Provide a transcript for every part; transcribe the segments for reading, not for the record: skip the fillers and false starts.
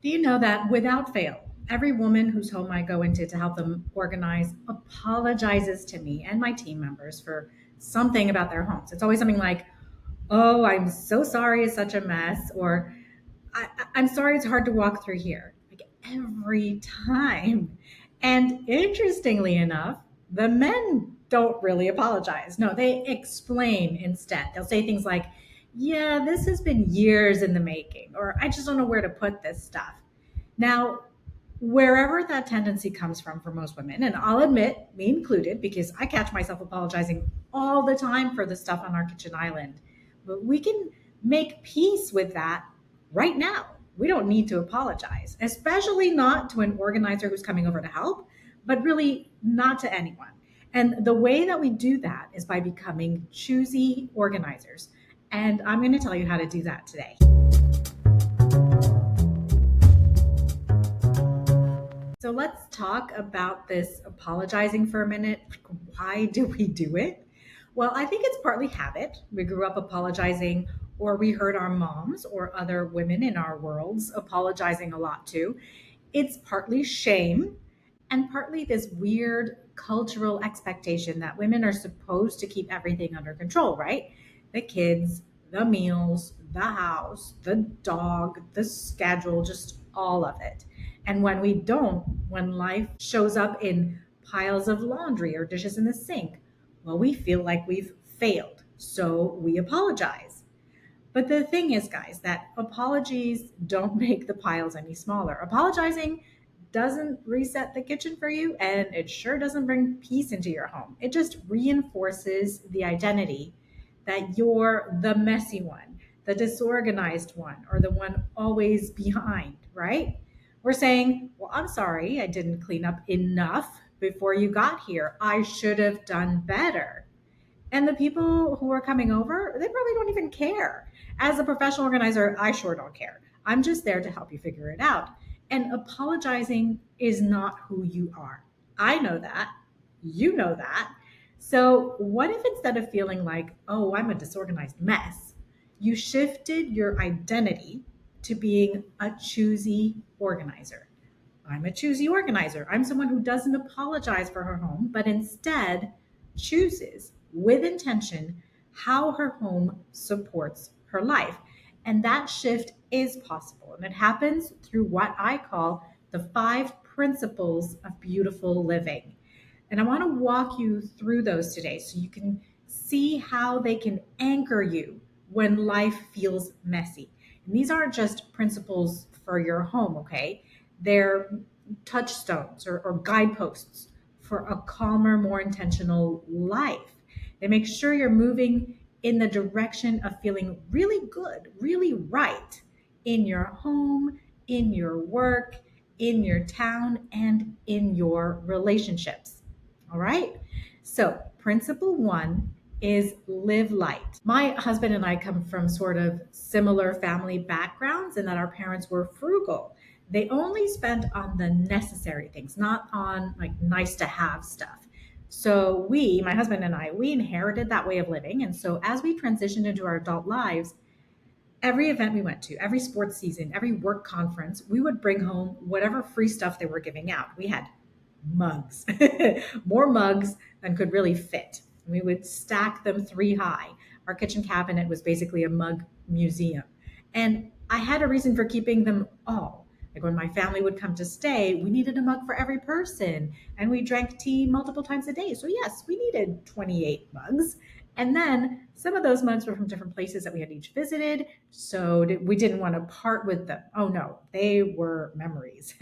Do you know that without fail, every woman whose home I go into to help them organize apologizes to me and my team members for something about their homes? It's always something like, "Oh, I'm so sorry it's such a mess," or I'm sorry it's hard to walk through here. Like every time. And interestingly enough, the men don't really apologize. No, they explain instead. They'll say things like, "Yeah, this has been years in the making," or "I just don't know where to put this stuff." Now, wherever that tendency comes from for most women, and I'll admit, me included, because I catch myself apologizing all the time for the stuff on our kitchen island, but we can make peace with that right now. We don't need to apologize, especially not to an organizer who's coming over to help, but really not to anyone. And the way that we do that is by becoming choosy organizers. And I'm going to tell you how to do that today. So let's talk about this apologizing for a minute. Like, why do we do it? Well, I think it's partly habit. We grew up apologizing, or we heard our moms or other women in our worlds apologizing a lot too. It's partly shame and partly this weird cultural expectation that women are supposed to keep everything under control, right? The kids, the meals, the house, the dog, the schedule, just all of it. And when we don't, when life shows up in piles of laundry or dishes in the sink, well, we feel like we've failed. So we apologize. But the thing is, guys, that apologies don't make the piles any smaller. Apologizing doesn't reset the kitchen for you, and it sure doesn't bring peace into your home. It just reinforces the identity that you're the messy one, the disorganized one, or the one always behind, right? We're saying, well, I'm sorry, I didn't clean up enough before you got here. I should have done better. And the people who are coming over, they probably don't even care. As a professional organizer, I sure don't care. I'm just there to help you figure it out. And apologizing is not who you are. I know that. You know that. So, what if instead of feeling like, oh, I'm a disorganized mess, you shifted your identity to being a choosy organizer? I'm a choosy organizer. I'm someone who doesn't apologize for her home, but instead chooses with intention how her home supports her life. And that shift is possible. And it happens through what I call the five principles of beautiful living. And I want to walk you through those today so you can see how they can anchor you when life feels messy. And these aren't just principles for your home, okay? They're touchstones or guideposts for a calmer, more intentional life. They make sure you're moving in the direction of feeling really good, really right in your home, in your work, in your town, and in your relationships. All right. So, principle one is live light. My husband and I come from sort of similar family backgrounds in that our parents were frugal. They only spent on the necessary things, not on like nice to have stuff. So, my husband and I, we inherited that way of living. And so, as we transitioned into our adult lives, every event we went to, every sports season, every work conference, we would bring home whatever free stuff they were giving out. We had mugs, more mugs than could really fit. We would stack them three high. Our kitchen cabinet was basically a mug museum. And I had a reason for keeping them all. Like when my family would come to stay, we needed a mug for every person. And we drank tea multiple times a day. So, yes, we needed 28 mugs. And then some of those mugs were from different places that we had each visited. So we didn't want to part with them. Oh, no, they were memories.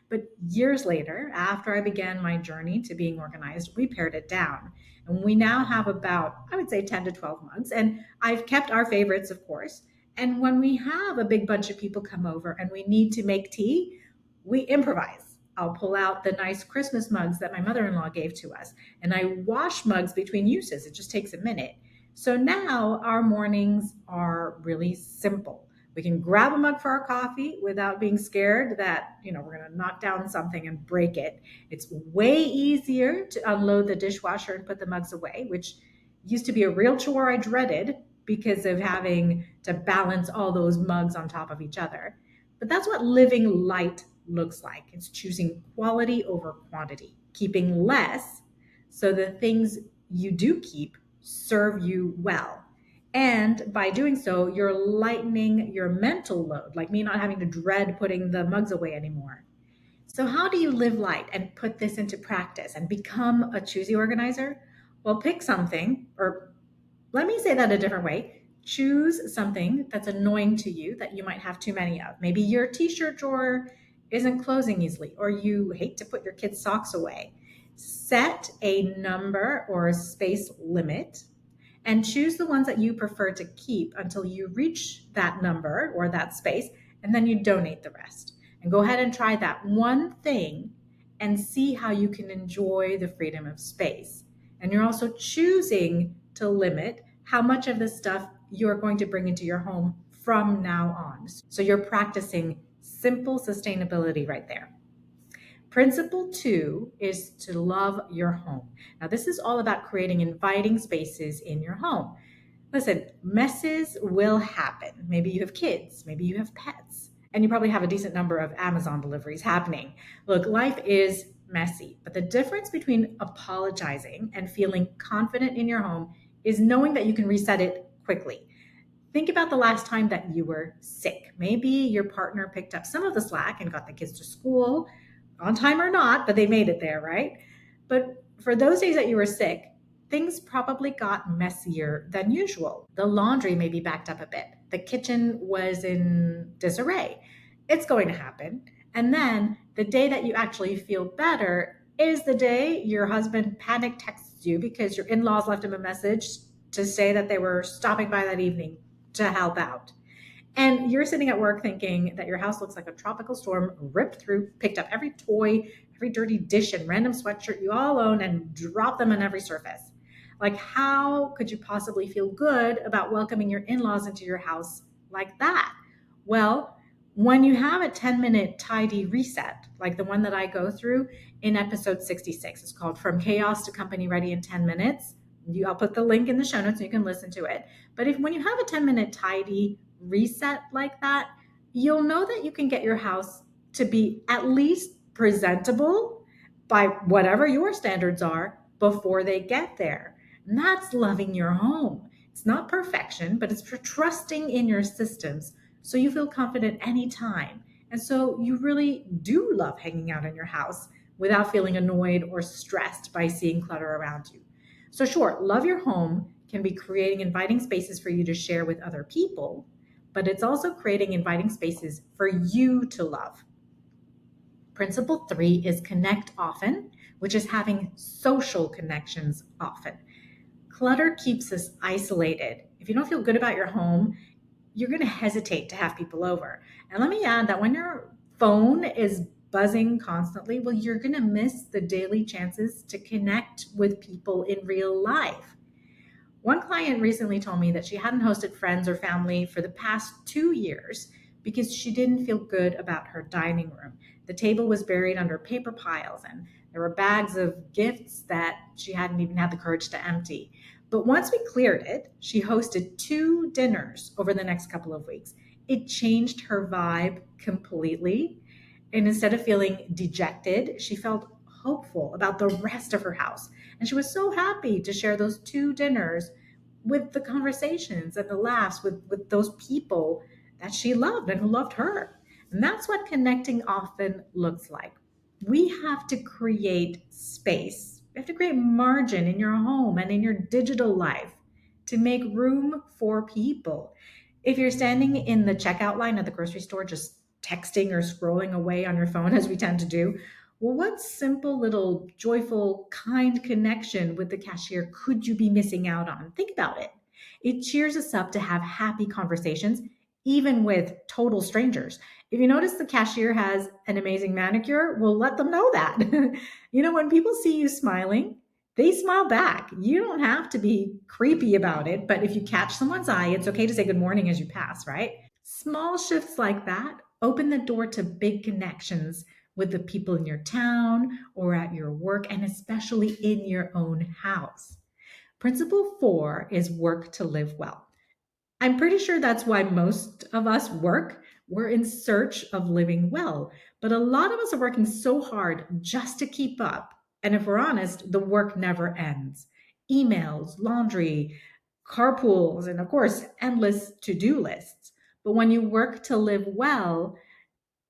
But years later, after I began my journey to being organized, we pared it down. And we now have about, I would say, 10 to 12 months. And I've kept our favorites, of course. And when we have a big bunch of people come over and we need to make tea, we improvise. I'll pull out the nice Christmas mugs that my mother in law gave to us, and I wash mugs between uses. It just takes a minute. So now our mornings are really simple. We can grab a mug for our coffee without being scared that, we're going to knock down something and break it. It's way easier to unload the dishwasher and put the mugs away, which used to be a real chore I dreaded because of having to balance all those mugs on top of each other. But that's what living light looks like. It's choosing quality over quantity, keeping less so the things you do keep serve you well. And by doing so, you're lightening your mental load, like me not having to dread putting the mugs away anymore. So, how do you live light and put this into practice and become a choosy organizer? Well, pick something, or let me say that a different way. Choose something that's annoying to you that you might have too many of. Maybe your t shirt drawer isn't closing easily, or you hate to put your kids' socks away. Set a number or a space limit and choose the ones that you prefer to keep until you reach that number or that space, and then you donate the rest. And go ahead and try that one thing and see how you can enjoy the freedom of space. And you're also choosing to limit how much of this stuff you're going to bring into your home from now on. So you're practicing simple sustainability right there. Principle two is to love your home. Now, this is all about creating inviting spaces in your home. Listen, messes will happen. Maybe you have kids, maybe you have pets, and you probably have a decent number of Amazon deliveries happening. Look, life is messy, but the difference between apologizing and feeling confident in your home is knowing that you can reset it quickly. Think about the last time that you were sick. Maybe your partner picked up some of the slack and got the kids to school on time or not, but they made it there, right? But for those days that you were sick, things probably got messier than usual. The laundry maybe backed up a bit. The kitchen was in disarray. It's going to happen. And then the day that you actually feel better is the day your husband panic texts you because your in laws left him a message to say that they were stopping by that evening to help out. And you're sitting at work thinking that your house looks like a tropical storm ripped through, picked up every toy, every dirty dish and random sweatshirt you all own and dropped them on every surface. Like, how could you possibly feel good about welcoming your in laws into your house like that? Well, when you have a 10-minute tidy reset, like the one that I go through in episode 66, it's called From Chaos to Company Ready in 10 Minutes. I'll put the link in the show notes so you can listen to it. But if when you have a 10-minute tidy reset like that, you'll know that you can get your house to be at least presentable by whatever your standards are before they get there. And that's loving your home. It's not perfection, but it's for trusting in your systems so you feel confident anytime. And so you really do love hanging out in your house without feeling annoyed or stressed by seeing clutter around you. So, sure, love your home can be creating inviting spaces for you to share with other people, but it's also creating inviting spaces for you to love. Principle three is connect often, which is having social connections often. Clutter keeps us isolated. If you don't feel good about your home, you're going to hesitate to have people over. And let me add that when your phone is buzzing constantly, well, you're going to miss the daily chances to connect with people in real life. One client recently told me that she hadn't hosted friends or family for the past 2 years because she didn't feel good about her dining room. The table was buried under paper piles, and there were bags of gifts that she hadn't even had the courage to empty. But once we cleared it, she hosted 2 dinners over the next couple of weeks. It changed her vibe completely. And instead of feeling dejected, she felt hopeful about the rest of her house. And she was so happy to share those 2 dinners with the conversations and the laughs with those people that she loved and who loved her. And that's what connecting often looks like. We have to create space. We have to create margin in your home and in your digital life to make room for people. If you're standing in the checkout line at the grocery store, just texting or scrolling away on your phone, as we tend to do, well, what simple little joyful, kind connection with the cashier could you be missing out on? Think about it. It cheers us up to have happy conversations, even with total strangers. If you notice the cashier has an amazing manicure, well, let them know that. When people see you smiling, they smile back. You don't have to be creepy about it, but if you catch someone's eye, it's okay to say good morning as you pass, right? Small shifts like that open the door to big connections with the people in your town or at your work, and especially in your own house. Principle four is work to live well. I'm pretty sure that's why most of us work. We're in search of living well. But a lot of us are working so hard just to keep up. And if we're honest, the work never ends. Emails, laundry, carpools, and of course, endless to do lists. But when you work to live well,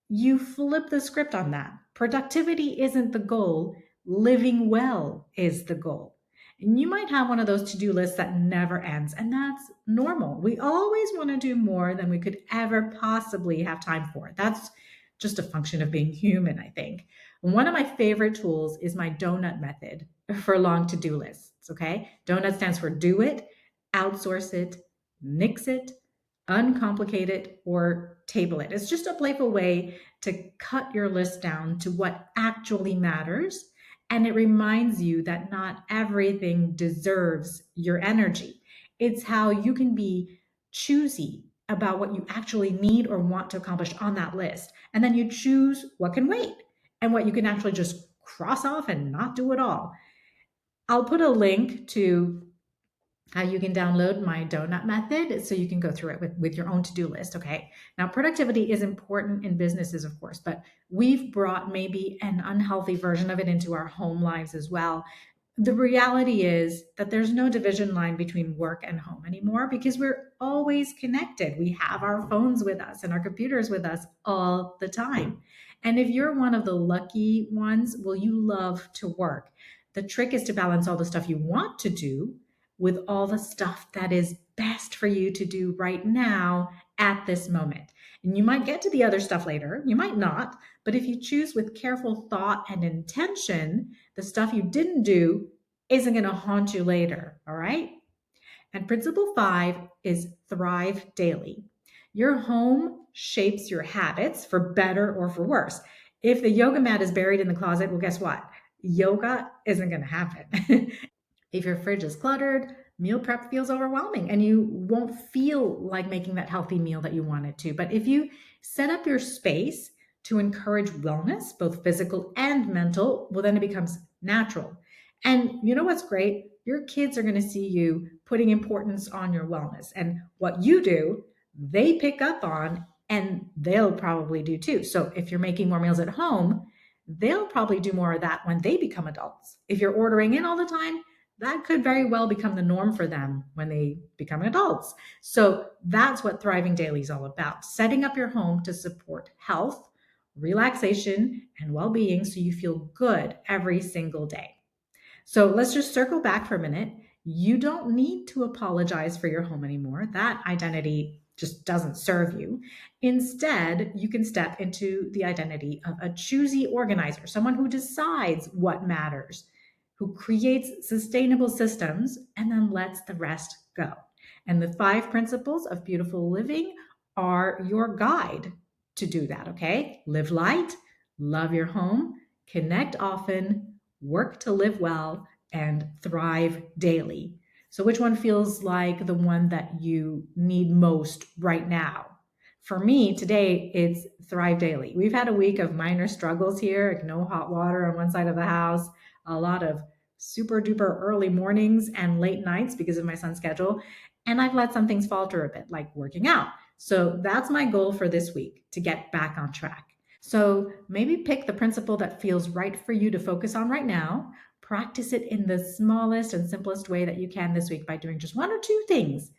you flip the script on that. Productivity isn't the goal, living well is the goal. And you might have one of those to do lists that never ends, and that's normal. We always want to do more than we could ever possibly have time for. That's just a function of being human, I think. One of my favorite tools is my donut method for long to do lists. Okay. Donut stands for do it, outsource it, nix it, uncomplicate it, or table it. It's just a playful way to cut your list down to what actually matters. And it reminds you that not everything deserves your energy. It's how you can be choosy about what you actually need or want to accomplish on that list. And then you choose what can wait and what you can actually just cross off and not do at all. I'll put a link to how you can download my donut method so you can go through it with your own to-do list. Okay. Now, productivity is important in businesses, of course, but we've brought maybe an unhealthy version of it into our home lives as well. The reality is that there's no division line between work and home anymore because we're always connected. We have our phones with us and our computers with us all the time. And if you're one of the lucky ones, well, you love to work. The trick is to balance all the stuff you want to do with all the stuff that is best for you to do right now at this moment. And you might get to the other stuff later, you might not, but if you choose with careful thought and intention, the stuff you didn't do isn't going to haunt you later. All right. And principle 5 is thrive daily. Your home shapes your habits for better or for worse. If the yoga mat is buried in the closet, well, guess what? Yoga isn't going to happen. If your fridge is cluttered, meal prep feels overwhelming and you won't feel like making that healthy meal that you wanted to. But if you set up your space to encourage wellness, both physical and mental, well, then it becomes natural. And you know what's great? Your kids are going to see you putting importance on your wellness. And what you do, they pick up on and they'll probably do too. So if you're making more meals at home, they'll probably do more of that when they become adults. If you're ordering in all the time, that could very well become the norm for them when they become adults. So that's what Thriving Daily is all about, setting up your home to support health, relaxation, and well being so you feel good every single day. So let's just circle back for a minute. You don't need to apologize for your home anymore. That identity just doesn't serve you. Instead, you can step into the identity of a choosy organizer, someone who decides what matters, who creates sustainable systems and then lets the rest go. And the 5 principles of beautiful living are your guide to do that, okay? Live light, love your home, connect often, work to live well, and thrive daily. So, which one feels like the one that you need most right now? For me, today, it's Thrive Daily. We've had a week of minor struggles here, like no hot water on one side of the house, a lot of super duper early mornings and late nights because of my son's schedule. And I've let some things falter a bit, like working out. So that's my goal for this week, to get back on track. So maybe pick the principle that feels right for you to focus on right now. Practice it in the smallest and simplest way that you can this week by doing just 1 or 2 things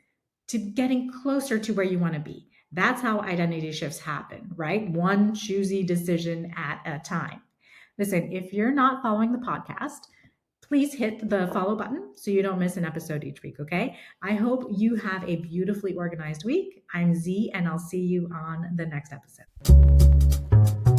to getting closer to where you want to be. That's how identity shifts happen, right? One choosy decision at a time. Listen, if you're not following the podcast, please hit the follow button so you don't miss an episode each week, okay? I hope you have a beautifully organized week. I'm Z, and I'll see you on the next episode.